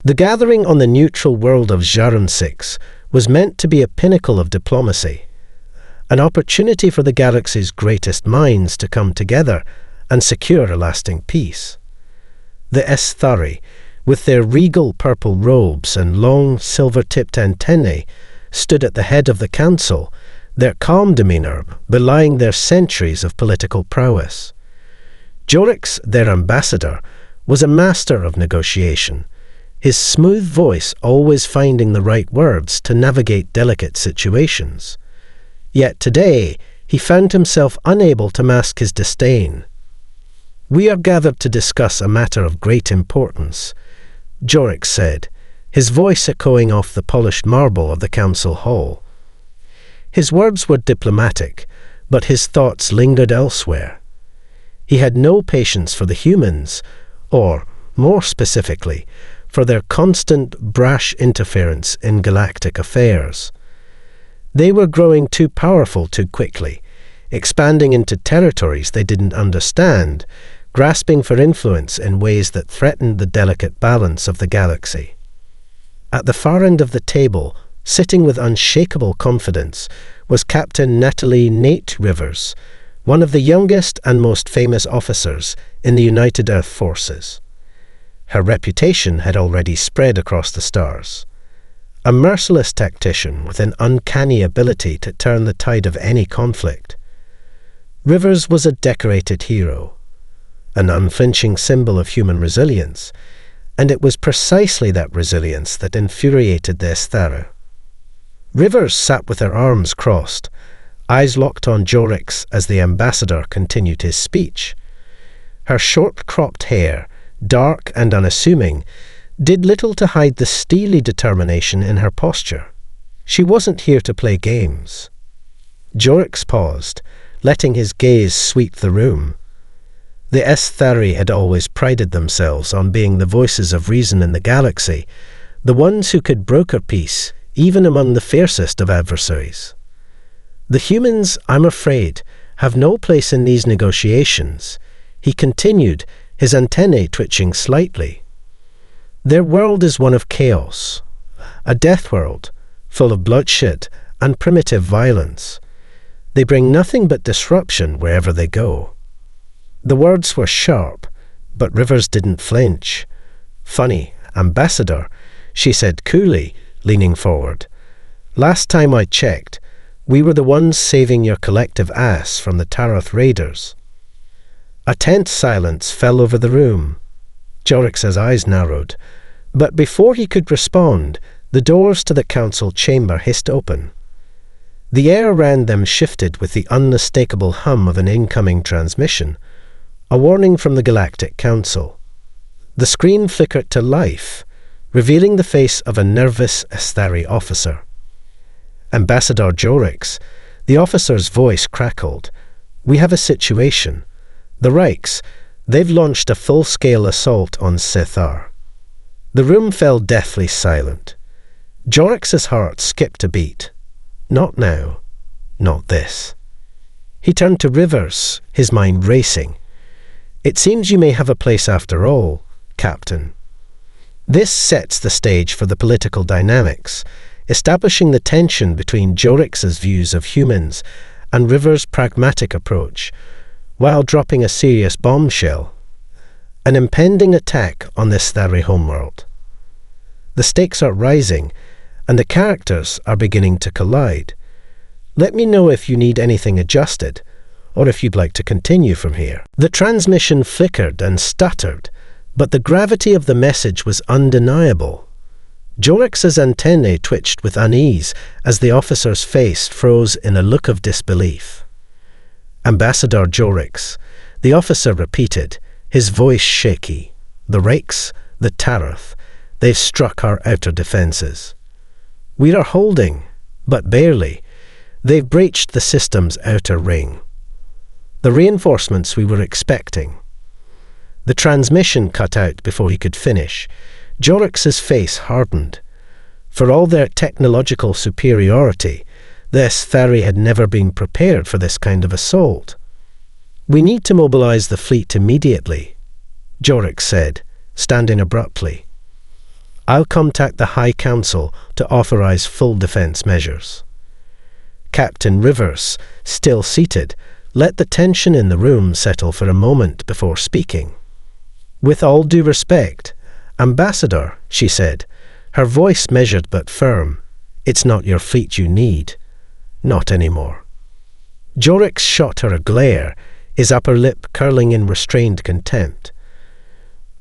The gathering on the neutral world of Jarum 6 was meant to be a pinnacle of diplomacy, an opportunity for the galaxy's greatest minds to come together and secure a lasting peace. The Esthari, with their regal purple robes and long silver-tipped antennae, stood at the head of the council, their calm demeanour belying their centuries of political prowess. Jorix, their ambassador, was a master of negotiation, his smooth voice always finding the right words to navigate delicate situations. Yet today, he found himself unable to mask his disdain. "We are gathered to discuss a matter of great importance," Jorix said, his voice echoing off the polished marble of the council hall. His words were diplomatic, but his thoughts lingered elsewhere. He had no patience for the humans, or, more specifically, for their constant, brash interference in galactic affairs. They were growing too powerful too quickly, expanding into territories they didn't understand, grasping for influence in ways that threatened the delicate balance of the galaxy. At the far end of the table, sitting with unshakable confidence, was Captain Natalie Nate Rivers, one of the youngest and most famous officers in the United Earth Forces. Her reputation had already spread across the stars. A merciless tactician with an uncanny ability to turn the tide of any conflict. Rivers was a decorated hero, an unflinching symbol of human resilience, and it was precisely that resilience that infuriated the Esthara. Rivers sat with her arms crossed, eyes locked on Jorix as the ambassador continued his speech. Her short-cropped hair, dark and unassuming, did little to hide the steely determination in her posture. She wasn't here to play games. Jorix paused, letting his gaze sweep the room. The Esthari had always prided themselves on being the voices of reason in the galaxy, the ones who could broker peace, even among the fiercest of adversaries. "The humans, I'm afraid, have no place in these negotiations," he continued, his antennae twitching slightly. "Their world is one of chaos, a death world, full of bloodshed and primitive violence. They bring nothing but disruption wherever they go." The words were sharp, but Rivers didn't flinch. "Funny, Ambassador," she said coolly, leaning forward. "Last time I checked, we were the ones saving your collective ass from the Tarath raiders." A tense silence fell over the room. Jorix's eyes narrowed, but before he could respond, the doors to the council chamber hissed open. The air around them shifted with the unmistakable hum of an incoming transmission, a warning from the Galactic Council. The screen flickered to life, revealing the face of a nervous Esthari officer. "Ambassador Jorix," the officer's voice crackled. "We have a situation. The Reichs, they've launched a full-scale assault on Sithar." The room fell deathly silent. Jorix's heart skipped a beat. Not now. Not this. He turned to Rivers, his mind racing. "It seems you may have a place after all, Captain." This sets the stage for the political dynamics, establishing the tension between Jorix's views of humans and Rivers' pragmatic approach, while dropping a serious bombshell: an impending attack on this Esthari homeworld. The stakes are rising, and the characters are beginning to collide. Let me know if you need anything adjusted, or if you'd like to continue from here. The transmission flickered and stuttered, but the gravity of the message was undeniable. Jorix's antennae twitched with unease as the officer's face froze in a look of disbelief. "Ambassador Jorix," the officer repeated, his voice shaky. "The Reichs, the Tarath, they've struck our outer defences. We are holding, but barely. They've breached the system's outer ring. The reinforcements we were expecting." The transmission cut out before he could finish. Jorix's face hardened. For all their technological superiority, the Esthari had never been prepared for this kind of assault. "We need to mobilize the fleet immediately," Jorix said, standing abruptly. I'll contact the High Council to authorize full defense measures." Captain Rivers, still seated, let the tension in the room settle for a moment before speaking. "With all due respect, Ambassador," she said, her voice measured but firm, "it's not your fleet you need. Not anymore." Jorix shot her a glare, his upper lip curling in restrained contempt.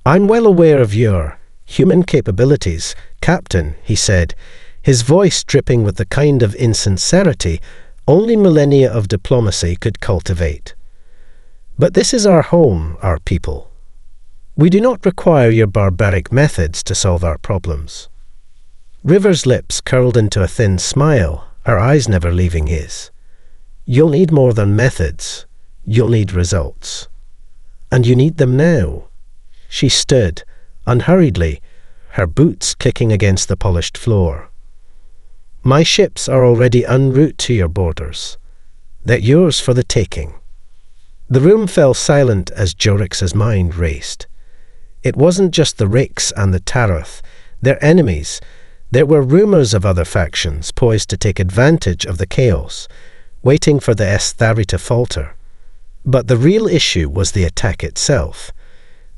"I'm well aware of your human capabilities, Captain," he said, his voice dripping with the kind of insincerity only millennia of diplomacy could cultivate. "But this is our home, our people. We do not require your barbaric methods to solve our problems." River's lips curled into a thin smile, her eyes never leaving his. "You'll need more than methods. You'll need results. And you need them now." She stood, unhurriedly, her boots clicking against the polished floor. "My ships are already en route to your borders. They're yours for the taking." The room fell silent as Jorix's mind raced. It wasn't just the Rix and the Tarath, their enemies. There were rumors of other factions poised to take advantage of the chaos, waiting for the Esthari to falter. But the real issue was the attack itself.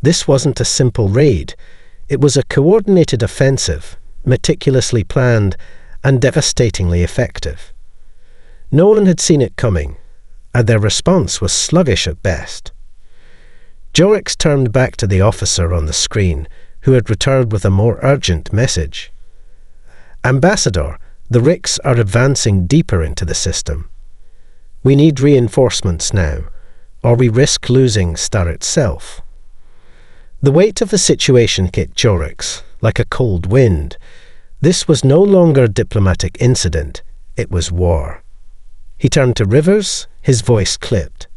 This wasn't a simple raid. It was a coordinated offensive, meticulously planned and devastatingly effective. No one had seen it coming, and their response was sluggish at best. Jorix turned back to the officer on the screen, who had returned with a more urgent message. "Ambassador, the Rix are advancing deeper into the system. We need reinforcements now, or we risk losing Star itself." The weight of the situation hit Jorix like a cold wind. This was no longer a diplomatic incident, it was war. He turned to Rivers, his voice clipped.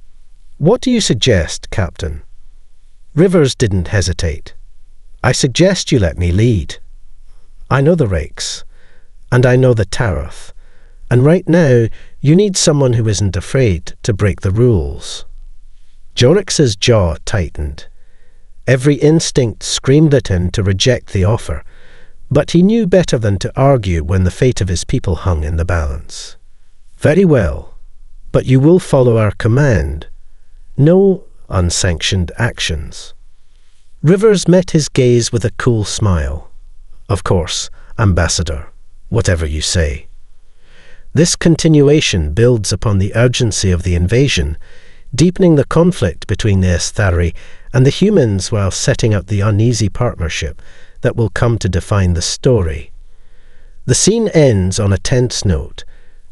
"What do you suggest, Captain?" Rivers didn't hesitate. "I suggest you let me lead. I know the Rakes, and I know the Tarath, and right now you need someone who isn't afraid to break the rules." Jorix's jaw tightened. Every instinct screamed at him to reject the offer, but he knew better than to argue when the fate of his people hung in the balance. "Very well, but you will follow our command. No unsanctioned actions." Rivers met his gaze with a cool smile. "Of course, Ambassador, whatever you say." This continuation builds upon the urgency of the invasion, deepening the conflict between the Esthari and the humans while setting up the uneasy partnership that will come to define the story. The scene ends on a tense note,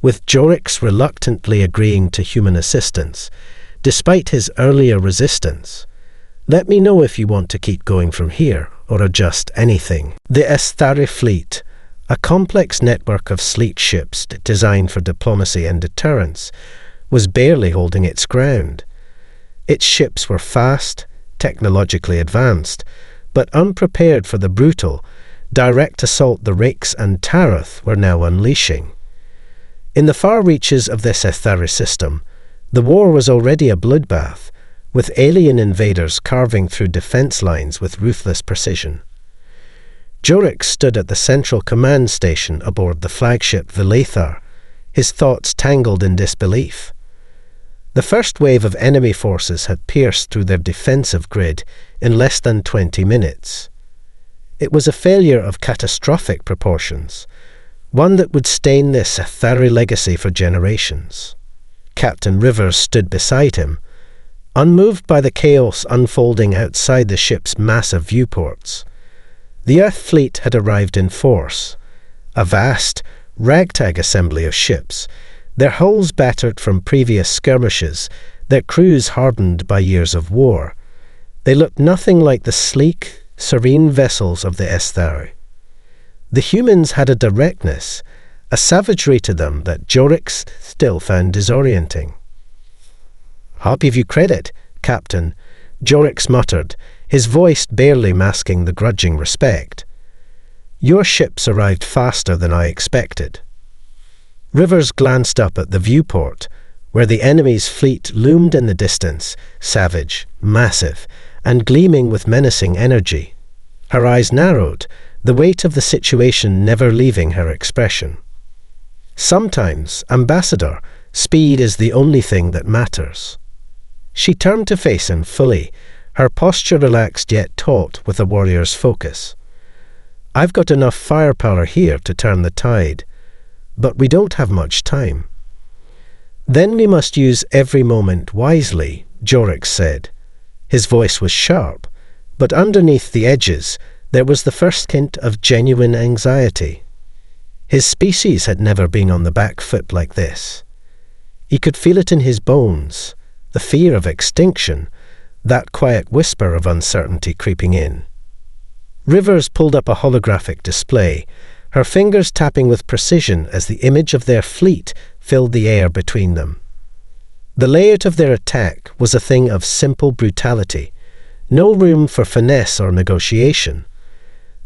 with Jorix reluctantly agreeing to human assistance, despite his earlier resistance. "Let me know if you want to keep going from here, or adjust anything." The Esthari fleet, a complex network of sleek ships designed for diplomacy and deterrence, was barely holding its ground. Its ships were fast, technologically advanced, but unprepared for the brutal, direct assault the Rakes and Tarath were now unleashing. In the far reaches of this Esthari system, the war was already a bloodbath, with alien invaders carving through defense lines with ruthless precision. Jorix stood at the central command station aboard the flagship Vilathar, his thoughts tangled in disbelief. The first wave of enemy forces had pierced through their defensive grid in less than 20 minutes. It was a failure of catastrophic proportions, one that would stain this Esthari legacy for generations. Captain Rivers stood beside him, unmoved by the chaos unfolding outside the ship's massive viewports. The Earth fleet had arrived in force, a vast, ragtag assembly of ships, their hulls battered from previous skirmishes, their crews hardened by years of war. They looked nothing like the sleek, serene vessels of the Esthari. The humans had a directness, a savagery to them that Jorix still found disorienting. "I'll give you credit, Captain," Jorix muttered, his voice barely masking the grudging respect. "Your ships arrived faster than I expected." Rivers glanced up at the viewport, where the enemy's fleet loomed in the distance, savage, massive, and gleaming with menacing energy. Her eyes narrowed, the weight of the situation never leaving her expression. "Sometimes, Ambassador, speed is the only thing that matters." She turned to face him fully, her posture relaxed yet taut with a warrior's focus. "I've got enough firepower here to turn the tide, but we don't have much time." "Then we must use every moment wisely," Jorix said. His voice was sharp, but underneath the edges there was the first hint of genuine anxiety. His species had never been on the back foot like this. He could feel it in his bones, the fear of extinction, that quiet whisper of uncertainty creeping in. Rivers pulled up a holographic display, her fingers tapping with precision as the image of their fleet filled the air between them. The layout of their attack was a thing of simple brutality, no room for finesse or negotiation.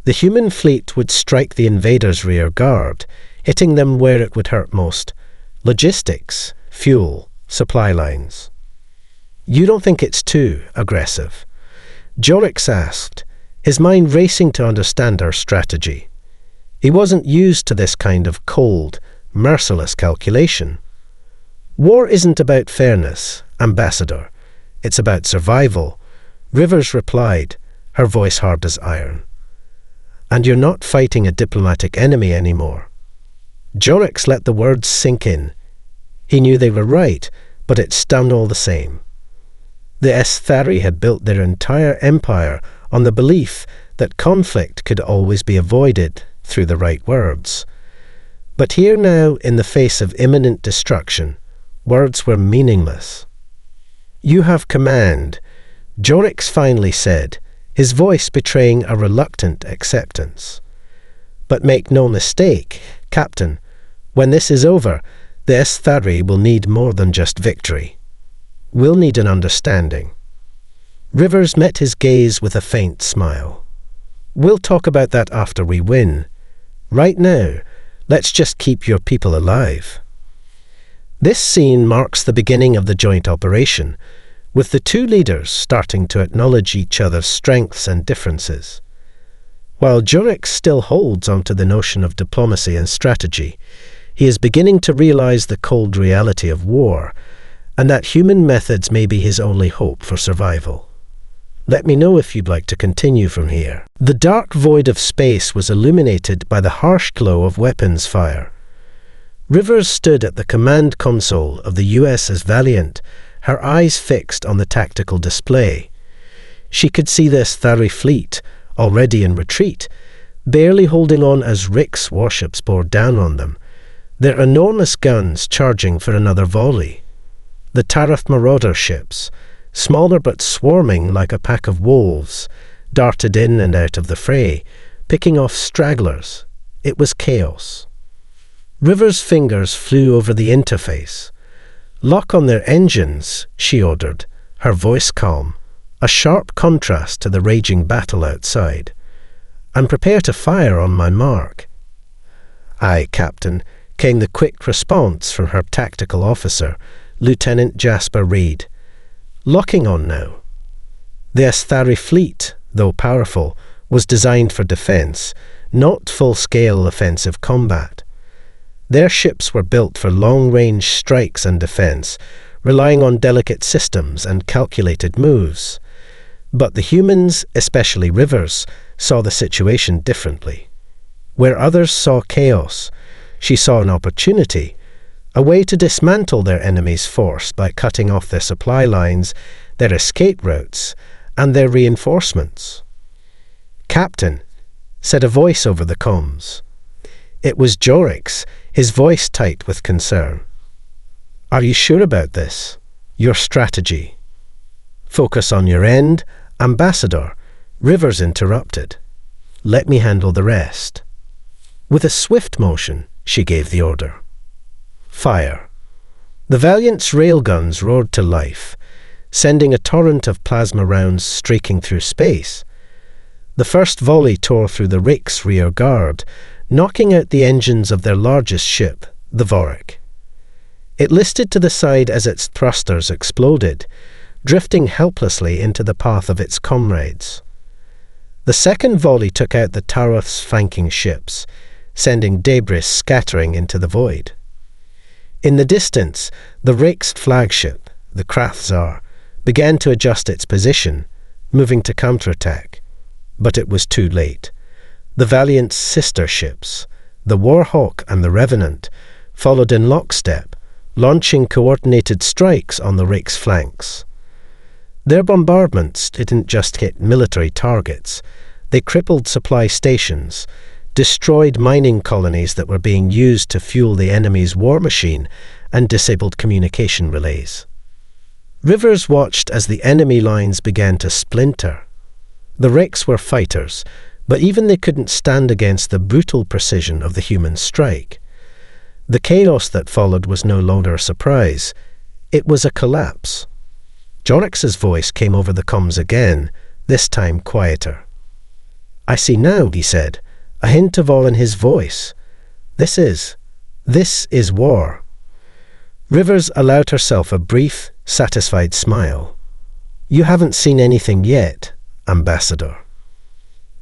The human fleet would strike the invaders' rear guard, hitting them where it would hurt most: logistics, fuel, supply lines. "You don't think it's too aggressive?" Jorix asked, his mind racing to understand her strategy. He wasn't used to this kind of cold, merciless calculation. "War isn't about fairness, Ambassador. It's about survival," Rivers replied, her voice hard as iron. "And you're not fighting a diplomatic enemy anymore." Jorix let the words sink in. He knew they were right, but it stung all the same. The Esthari had built their entire empire on the belief that conflict could always be avoided through the right words. But here now, in the face of imminent destruction, words were meaningless. "You have command," Jorix finally said, his voice betraying a reluctant acceptance. "But make no mistake, Captain, when this is over, the Esthari will need more than just victory. We'll need an understanding." Rivers met his gaze with a faint smile. "We'll talk about that after we win. Right now, let's just keep your people alive." This scene marks the beginning of the joint operation, with the two leaders starting to acknowledge each other's strengths and differences. While Jorix still holds onto the notion of diplomacy and strategy, he is beginning to realize the cold reality of war, and that human methods may be his only hope for survival. Let me know if you'd like to continue from here. The dark void of space was illuminated by the harsh glow of weapons fire. Rivers stood at the command console of the USS Valiant, her eyes fixed on the tactical display. She could see the Esthari fleet, already in retreat, barely holding on as Rick's warships bore down on them, their enormous guns charging for another volley. The Tarath Marauder ships, smaller but swarming like a pack of wolves, darted in and out of the fray, picking off stragglers. It was chaos. Rivers' fingers flew over the interface. "Lock on their engines," she ordered, her voice calm, a sharp contrast to the raging battle outside. "And prepare to fire on my mark." "Aye, Captain," came the quick response from her tactical officer, Lieutenant Jasper Reed. "Locking on now." The Esthari fleet, though powerful, was designed for defense, not full-scale offensive combat. Their ships were built for long-range strikes and defense, relying on delicate systems and calculated moves. But the humans, especially Rivers, saw the situation differently. Where others saw chaos, she saw an opportunity, a way to dismantle their enemy's force by cutting off their supply lines, their escape routes, and their reinforcements. "Captain," said a voice over the comms. It was Jorix, his voice tight with concern. "Are you sure about this? Your strategy?" "Focus on your end, Ambassador," Rivers interrupted. "Let me handle the rest." With a swift motion, she gave the order. "Fire." The Valiant's railguns roared to life, sending a torrent of plasma rounds streaking through space. The first volley tore through the Rick's rear guard, knocking out the engines of their largest ship, the Vorik. It listed to the side as its thrusters exploded, drifting helplessly into the path of its comrades. The second volley took out the Taroth's flanking ships, sending debris scattering into the void. In the distance, the Rake's flagship, the Krathzar, began to adjust its position, moving to counterattack. But it was too late. The Valiant's sister ships, the Warhawk and the Revenant, followed in lockstep, launching coordinated strikes on the Rake's flanks. Their bombardments didn't just hit military targets. They crippled supply stations, destroyed mining colonies that were being used to fuel the enemy's war machine, and disabled communication relays. Rivers watched as the enemy lines began to splinter. The Rakes were fighters, but even they couldn't stand against the brutal precision of the human strike. The chaos that followed was no longer a surprise. It was a collapse. Jorix's voice came over the comms again, this time quieter. "I see now," he said, a hint of awe in his voice. This is war." Rivers allowed herself a brief, satisfied smile. "You haven't seen anything yet, Ambassador."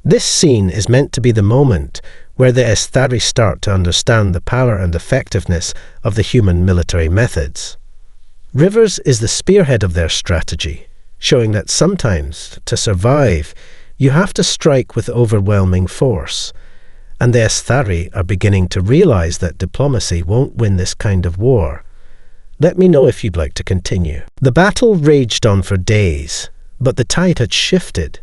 This scene is meant to be the moment where the Esthari start to understand the power and effectiveness of the human military methods. Rivers is the spearhead of their strategy, showing that sometimes, to survive, you have to strike with overwhelming force, and the Esthari are beginning to realize that diplomacy won't win this kind of war. Let me know if you'd like to continue. The battle raged on for days, but the tide had shifted.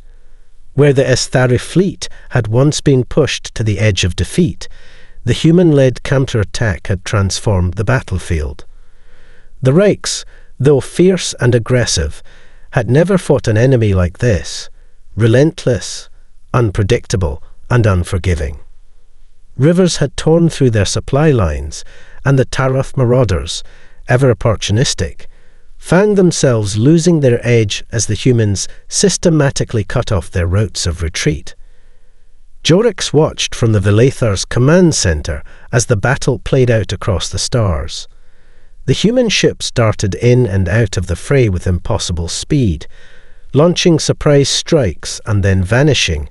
Where the Esthari fleet had once been pushed to the edge of defeat, the human-led counterattack had transformed the battlefield. The Rakes, though fierce and aggressive, had never fought an enemy like this, relentless, unpredictable, and unforgiving. Rivers had torn through their supply lines, and the Taroth marauders, ever opportunistic, found themselves losing their edge as the humans systematically cut off their routes of retreat. Jorix watched from the Vilathar's command center as the battle played out across the stars. The human ships darted in and out of the fray with impossible speed, launching surprise strikes and then vanishing,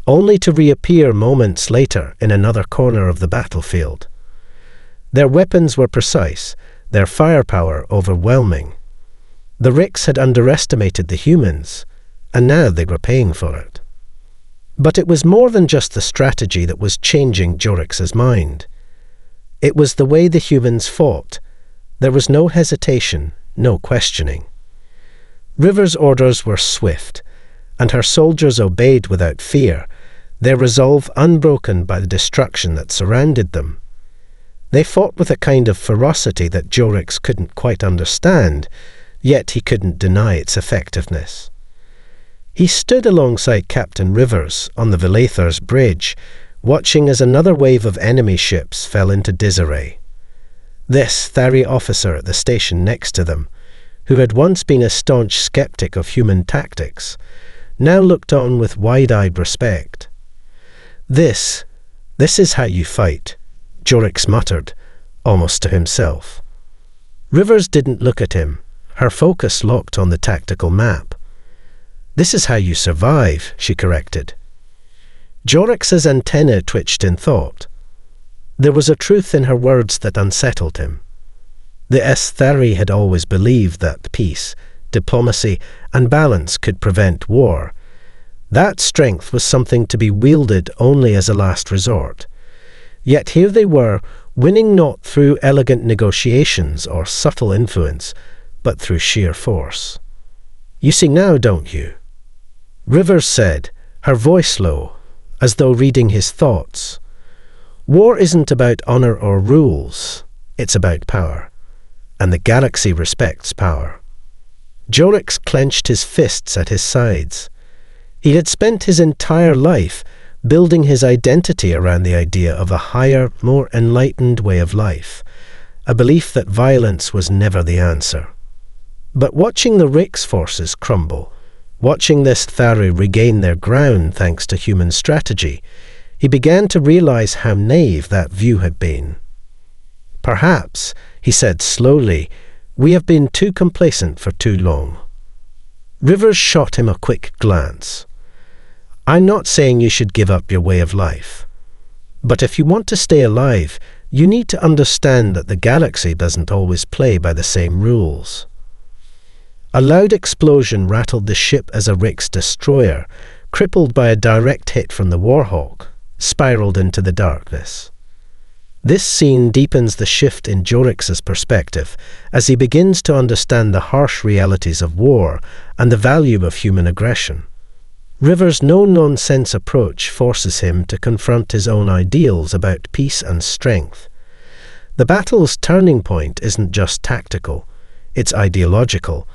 only to reappear moments later in another corner of the battlefield. Their weapons were precise, their firepower overwhelming. The Rakes had underestimated the humans, and now they were paying for it. But it was more than just the strategy that was changing Jorix's mind. It was the way the humans fought. There was no hesitation, no questioning. River's orders were swift, and her soldiers obeyed without fear, their resolve unbroken by the destruction that surrounded them. They fought with a kind of ferocity that Jorix couldn't quite understand, yet he couldn't deny its effectiveness. He stood alongside Captain Rivers on the Vilathar's bridge, watching as another wave of enemy ships fell into disarray. This Thari officer at the station next to them, who had once been a staunch skeptic of human tactics, now looked on with wide-eyed respect. This is how you fight," Jorix muttered, almost to himself. Rivers didn't look at him, her focus locked on the tactical map. "This is how you survive," she corrected. Jorix's antennae twitched in thought. There was a truth in her words that unsettled him. The Esthari had always believed that peace, diplomacy, and balance could prevent war. That strength was something to be wielded only as a last resort. Yet here they were, winning not through elegant negotiations or subtle influence, but through sheer force. "You see now, don't you?" Rivers said, her voice low, as though reading his thoughts. "War isn't about honor or rules, it's about power, and the galaxy respects power." Jorix clenched his fists at his sides. He had spent his entire life building his identity around the idea of a higher, more enlightened way of life, a belief that violence was never the answer. But watching the Rakes forces crumble, watching this Thari regain their ground thanks to human strategy, he began to realize how naive that view had been. "Perhaps," he said slowly, "we have been too complacent for too long." Rivers shot him a quick glance. I'm not saying you should give up your way of life. But if you want to stay alive, you need to understand that the galaxy doesn't always play by the same rules. A loud explosion rattled the ship as a Rix destroyer, crippled by a direct hit from the Warhawk, spiraled into the darkness. This scene deepens the shift in Jorix's perspective as he begins to understand the harsh realities of war and the value of human aggression. River's no-nonsense approach forces him to confront his own ideals about peace and strength. The battle's turning point isn't just tactical, it's ideological,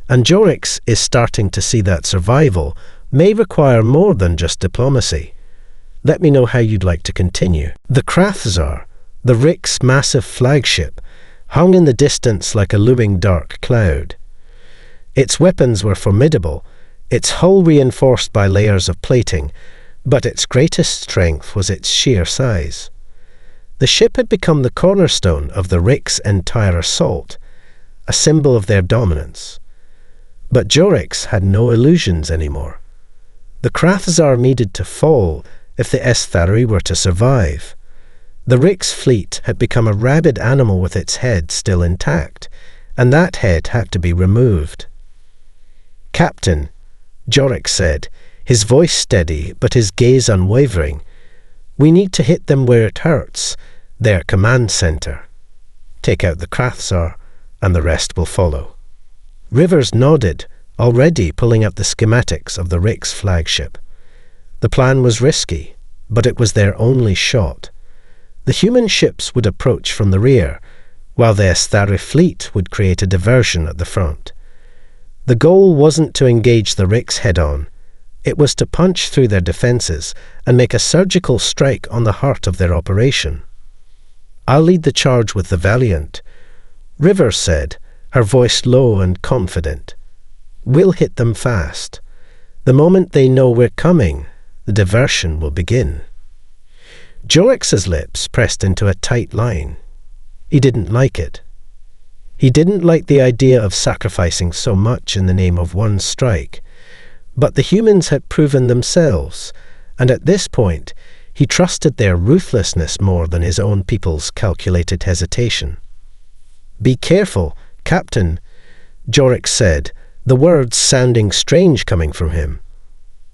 and Jorix is starting to see that survival may require more than just diplomacy. Let me know how you'd like to continue. The Krathzar, the Rix's massive flagship, hung in the distance like a looming dark cloud. Its weapons were formidable, its hull reinforced by layers of plating, but its greatest strength was its sheer size. The ship had become the cornerstone of the Rix's entire assault, a symbol of their dominance. But Jorix had no illusions anymore. The Krathzar needed to fall if the Esthari were to survive. The Rix fleet had become a rabid animal with its head still intact, and that head had to be removed. "Captain," Jorix said, his voice steady but his gaze unwavering, "we need to hit them where it hurts, their command center. Take out the Krathzar, and the rest will follow." Rivers nodded, already pulling up the schematics of the Rix flagship. The plan was risky, but it was their only shot. The human ships would approach from the rear, while the Esthari fleet would create a diversion at the front. The goal wasn't to engage the Rix head-on, it was to punch through their defences and make a surgical strike on the heart of their operation. "I'll lead the charge with the Valiant," Rivers said, her voice low and confident. "We'll hit them fast. The moment they know we're coming, the diversion will begin." Jorix's lips pressed into a tight line. He didn't like it. He didn't like the idea of sacrificing so much in the name of one strike. But the humans had proven themselves, and at this point, he trusted their ruthlessness more than his own people's calculated hesitation. "Be careful, Captain," Jorix said, the words sounding strange coming from him.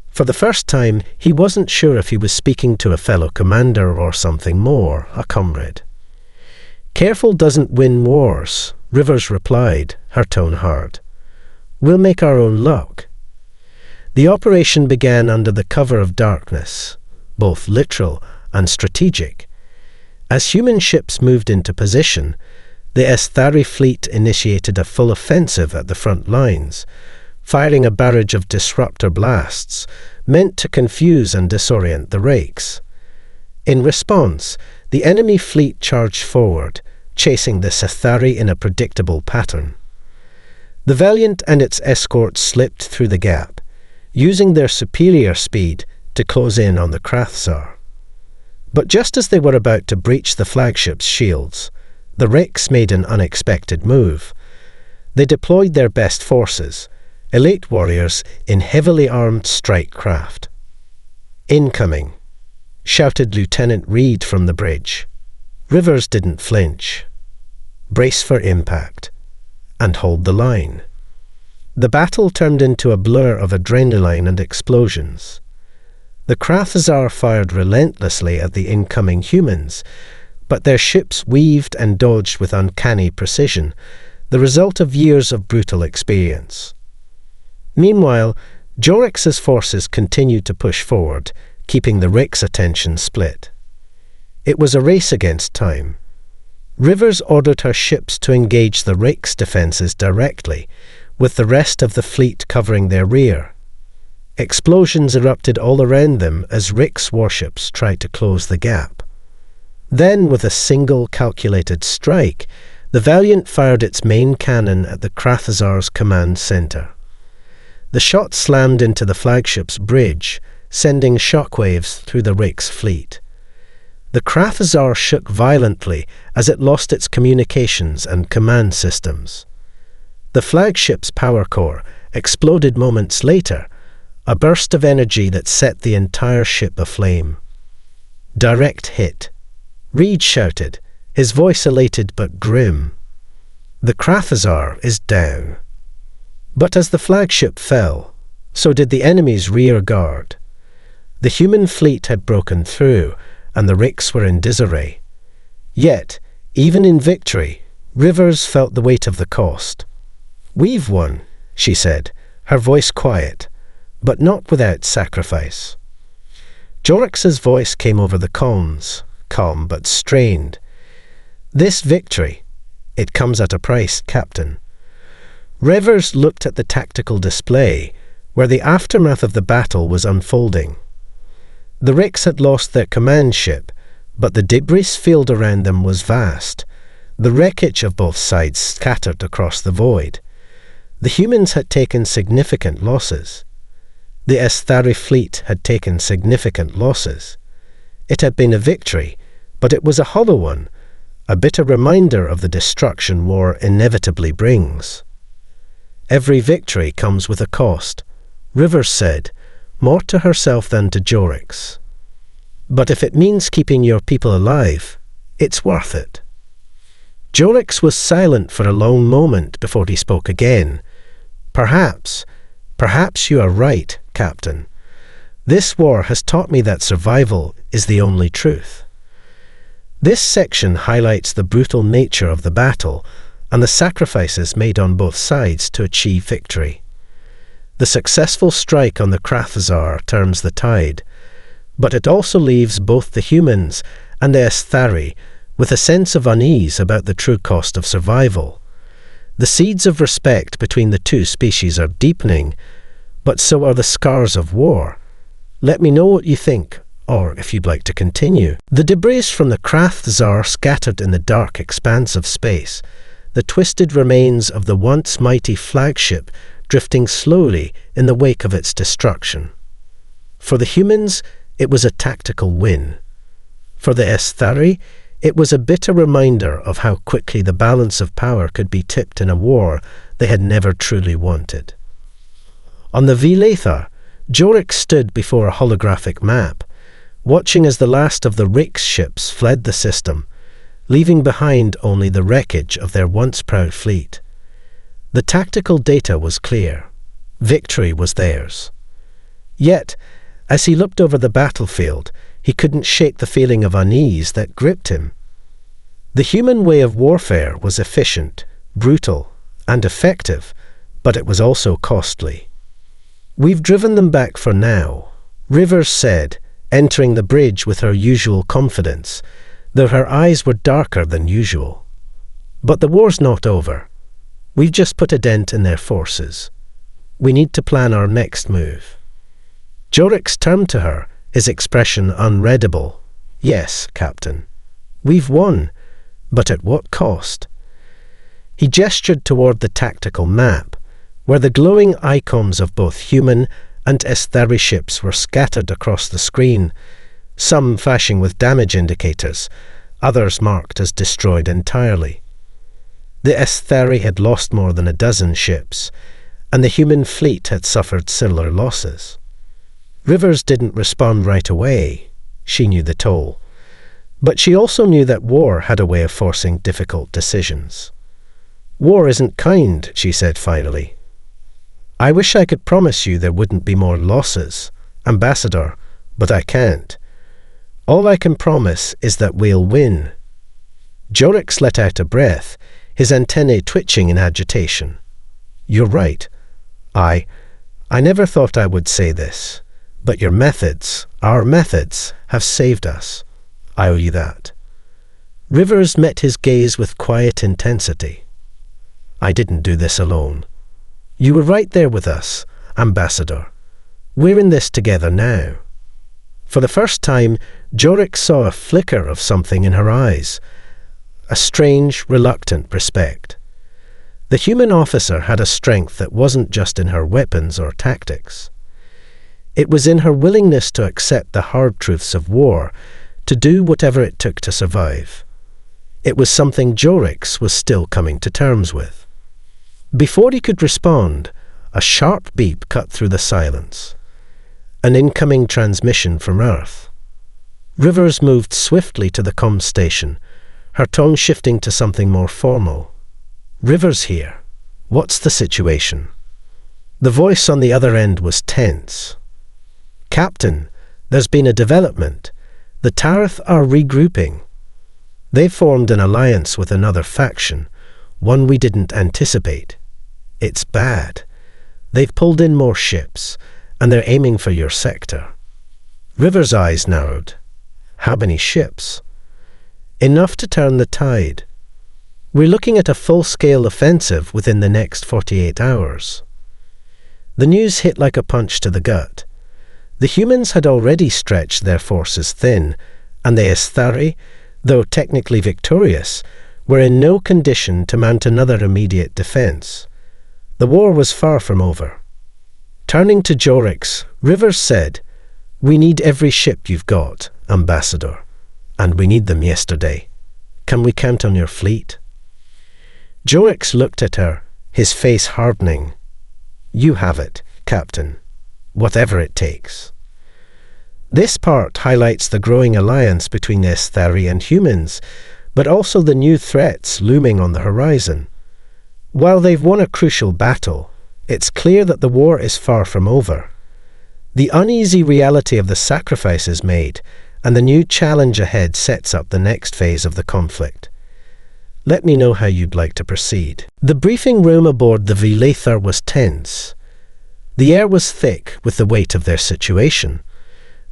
For the first time, he wasn't sure if he was speaking to a fellow commander or something more, a comrade. "Careful doesn't win wars," Rivers replied, her tone hard. "We'll make our own luck." The operation began under the cover of darkness, both literal and strategic. As human ships moved into position, the Esthari fleet initiated a full offensive at the front lines, firing a barrage of disruptor blasts meant to confuse and disorient the Rix. In response, the enemy fleet charged forward, chasing the Esthari in a predictable pattern. The Valiant and its escort slipped through the gap, using their superior speed to close in on the Krathzar. But just as they were about to breach the flagship's shields, the Rix made an unexpected move. They deployed their best forces, elite warriors in heavily armed strike craft. "Incoming," shouted Lieutenant Reed from the bridge. Rivers didn't flinch. "Brace for impact, and hold the line." The battle turned into a blur of adrenaline and explosions. The Krathzar fired relentlessly at the incoming humans, but their ships weaved and dodged with uncanny precision, the result of years of brutal experience. Meanwhile, Jorix's forces continued to push forward, keeping the Rix attention split. It was a race against time. Rivers ordered her ships to engage the Rix defences directly, with the rest of the fleet covering their rear. Explosions erupted all around them as Rix warships tried to close the gap. Then, with a single calculated strike, the Valiant fired its main cannon at the Krathzar's command centre. The shot slammed into the flagship's bridge, sending shockwaves through the Rix fleet. The Krathzar shook violently as it lost its communications and command systems. The flagship's power core exploded moments later, a burst of energy that set the entire ship aflame. "Direct hit," Reed shouted, his voice elated but grim. "The Krathazar is down." But as the flagship fell, so did the enemy's rear guard. The human fleet had broken through, and the Ricks were in disarray. Yet, even in victory, Rivers felt the weight of the cost. "We've won," she said, her voice quiet, but not without sacrifice. Jorix's voice came over the comms, calm but strained. "This victory, it comes at a price, Captain." Rivers looked at the tactical display, where the aftermath of the battle was unfolding. The Ricks had lost their command ship, but the debris field around them was vast, the wreckage of both sides scattered across the void. The humans had taken significant losses. The Esthari fleet had taken significant losses. It had been a victory, but it was a hollow one, a bitter reminder of the destruction war inevitably brings. "Every victory comes with a cost," Rivers said, more to herself than to Jorix. "But if it means keeping your people alive, it's worth it." Jorix was silent for a long moment before he spoke again. Perhaps you are right, Captain. This war has taught me that survival is the only truth." This section highlights the brutal nature of the battle and the sacrifices made on both sides to achieve victory. The successful strike on the Krathazar turns the tide, but it also leaves both the humans and the Esthari with a sense of unease about the true cost of survival. The seeds of respect between the two species are deepening, but so are the scars of war. Let me know what you think, or if you'd like to continue. The debris from the Krathazar scattered in the dark expanse of space, the twisted remains of the once mighty flagship drifting slowly in the wake of its destruction. For the humans, it was a tactical win. For the Esthari, it was a bitter reminder of how quickly the balance of power could be tipped in a war they had never truly wanted. On the Vilathar, Jorix stood before a holographic map, watching as the last of the Rix ships fled the system, leaving behind only the wreckage of their once proud fleet. The tactical data was clear. Victory was theirs. Yet, as he looked over the battlefield, he couldn't shake the feeling of unease that gripped him. The human way of warfare was efficient, brutal, and effective, but it was also costly. "We've driven them back for now," Rivers said, entering the bridge with her usual confidence, though her eyes were darker than usual. "But the war's not over. We've just put a dent in their forces. We need to plan our next move." Jorix turned to her, his expression unreadable. "Yes, Captain. We've won, but at what cost?" He gestured toward the tactical map, where the glowing icons of both human and Esthari ships were scattered across the screen, some flashing with damage indicators, others marked as destroyed entirely. The Esthari had lost more than a dozen ships, and the human fleet had suffered similar losses. Rivers didn't respond right away. She knew the toll. But she also knew that war had a way of forcing difficult decisions. "War isn't kind," she said finally. "I wish I could promise you there wouldn't be more losses, Ambassador, but I can't. All I can promise is that we'll win." Jorix let out a breath, his antennae twitching in agitation. "You're right. I never thought I would say this, but your methods, our methods, have saved us. I owe you that." Rivers met his gaze with quiet intensity. "I didn't do this alone. You were right there with us, Ambassador. We're in this together now." For the first time, Jorix saw a flicker of something in her eyes, a strange, reluctant respect. The human officer had a strength that wasn't just in her weapons or tactics. It was in her willingness to accept the hard truths of war, to do whatever it took to survive. It was something Jorix was still coming to terms with. Before he could respond, a sharp beep cut through the silence. An incoming transmission from Earth. Rivers moved swiftly to the comms station, her tone shifting to something more formal. "Rivers here. What's the situation?" The voice on the other end was tense. "Captain, there's been a development. The Tarath are regrouping. They've formed an alliance with another faction, one we didn't anticipate. It's bad. They've pulled in more ships, and they're aiming for your sector." River's eyes narrowed. "How many ships?" "Enough to turn the tide. We're looking at a full-scale offensive within the next 48 hours. The news hit like a punch to the gut. The humans had already stretched their forces thin, and the Esthari, though technically victorious, were in no condition to mount another immediate defense. The war was far from over. Turning to Jorix, Rivers said, "We need every ship you've got, Ambassador, and we need them yesterday. Can we count on your fleet?" Jorix looked at her, his face hardening. "You have it, Captain. Whatever it takes." This part highlights the growing alliance between the Esthari and humans, but also the new threats looming on the horizon. While they've won a crucial battle, it's clear that the war is far from over. The uneasy reality of the sacrifices made and the new challenge ahead sets up the next phase of the conflict. Let me know how you'd like to proceed. The briefing room aboard the Vilathar was tense. The air was thick with the weight of their situation.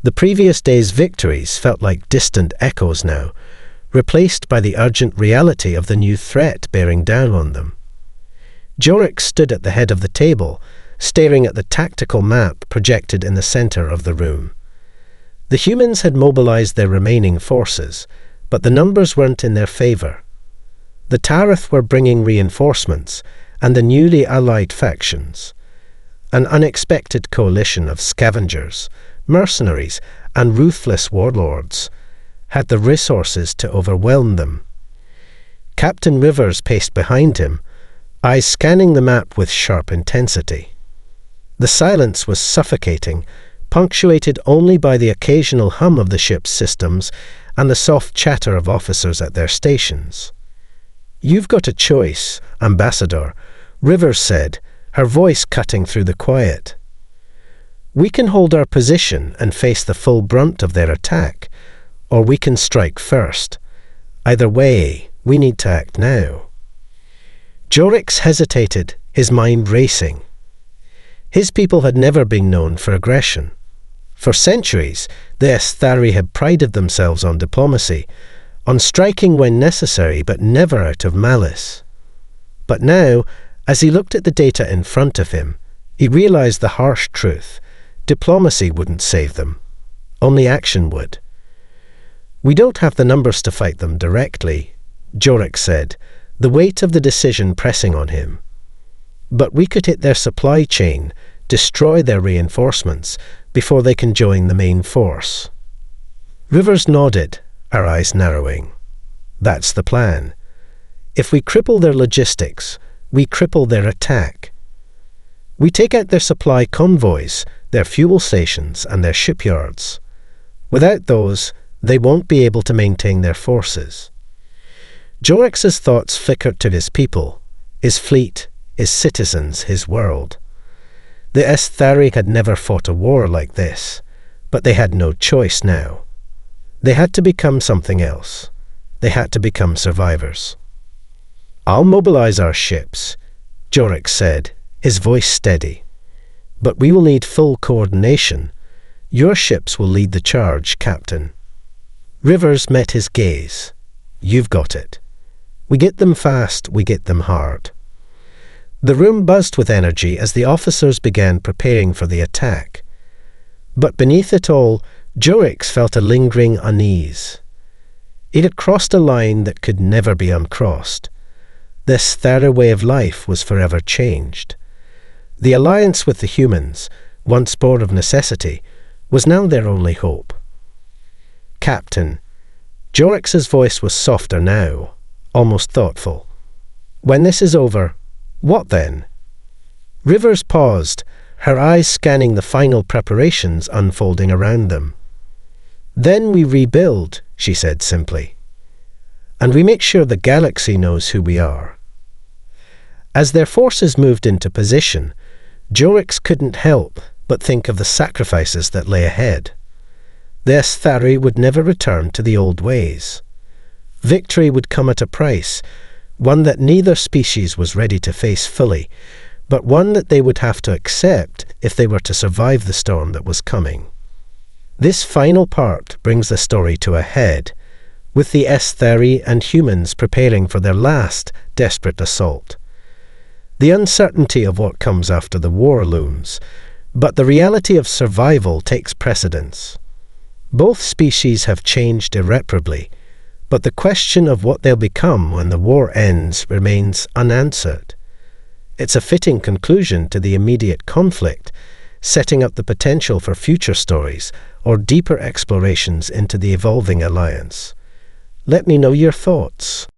The previous day's victories felt like distant echoes now, replaced by the urgent reality of the new threat bearing down on them. Jorix stood at the head of the table, staring at the tactical map projected in the center of the room. The humans had mobilized their remaining forces, but the numbers weren't in their favor. The Tarath were bringing reinforcements, and the newly allied factions. An unexpected coalition of scavengers, mercenaries, and ruthless warlords had the resources to overwhelm them. Captain Rivers paced behind him, eyes scanning the map with sharp intensity. The silence was suffocating, punctuated only by the occasional hum of the ship's systems and the soft chatter of officers at their stations. "You've got a choice, Ambassador," Rivers said, her voice cutting through the quiet. "We can hold our position and face the full brunt of their attack, or we can strike first. Either way, we need to act now." Jorix hesitated, his mind racing. His people had never been known for aggression. For centuries, the Esthari had prided themselves on diplomacy, on striking when necessary but never out of malice. But now, as he looked at the data in front of him, he realized the harsh truth. Diplomacy wouldn't save them. Only action would. "We don't have the numbers to fight them directly," Jorix said, the weight of the decision pressing on him. "But we could hit their supply chain, destroy their reinforcements, before they can join the main force." Rivers nodded, her eyes narrowing. "That's the plan. If we cripple their logistics, we cripple their attack. We take out their supply convoys, their fuel stations, and their shipyards. Without those, they won't be able to maintain their forces." Jorix's thoughts flickered to his people, his fleet, his citizens, his world. The Esthari had never fought a war like this, but they had no choice now. They had to become something else. They had to become survivors. "I'll mobilize our ships," Jorix said, his voice steady. "But we will need full coordination. Your ships will lead the charge, Captain." Rivers met his gaze. "You've got it. We get them fast, we get them hard." The room buzzed with energy as the officers began preparing for the attack. But beneath it all, Jorix felt a lingering unease. It had crossed a line that could never be uncrossed. This third way of life was forever changed. The alliance with the humans, once born of necessity, was now their only hope. "Captain," Jorix's voice was softer now, almost thoughtful. "When this is over, what then?" Rivers paused, her eyes scanning the final preparations unfolding around them. "Then we rebuild," she said simply. "And we make sure the galaxy knows who we are." As their forces moved into position, Jorix couldn't help but think of the sacrifices that lay ahead. The Esthari would never return to the old ways. Victory would come at a price, one that neither species was ready to face fully, but one that they would have to accept if they were to survive the storm that was coming. This final part brings the story to a head, with the Esthari and humans preparing for their last desperate assault. The uncertainty of what comes after the war looms, but the reality of survival takes precedence. Both species have changed irreparably, but the question of what they'll become when the war ends remains unanswered. It's a fitting conclusion to the immediate conflict, setting up the potential for future stories or deeper explorations into the evolving alliance. Let me know your thoughts.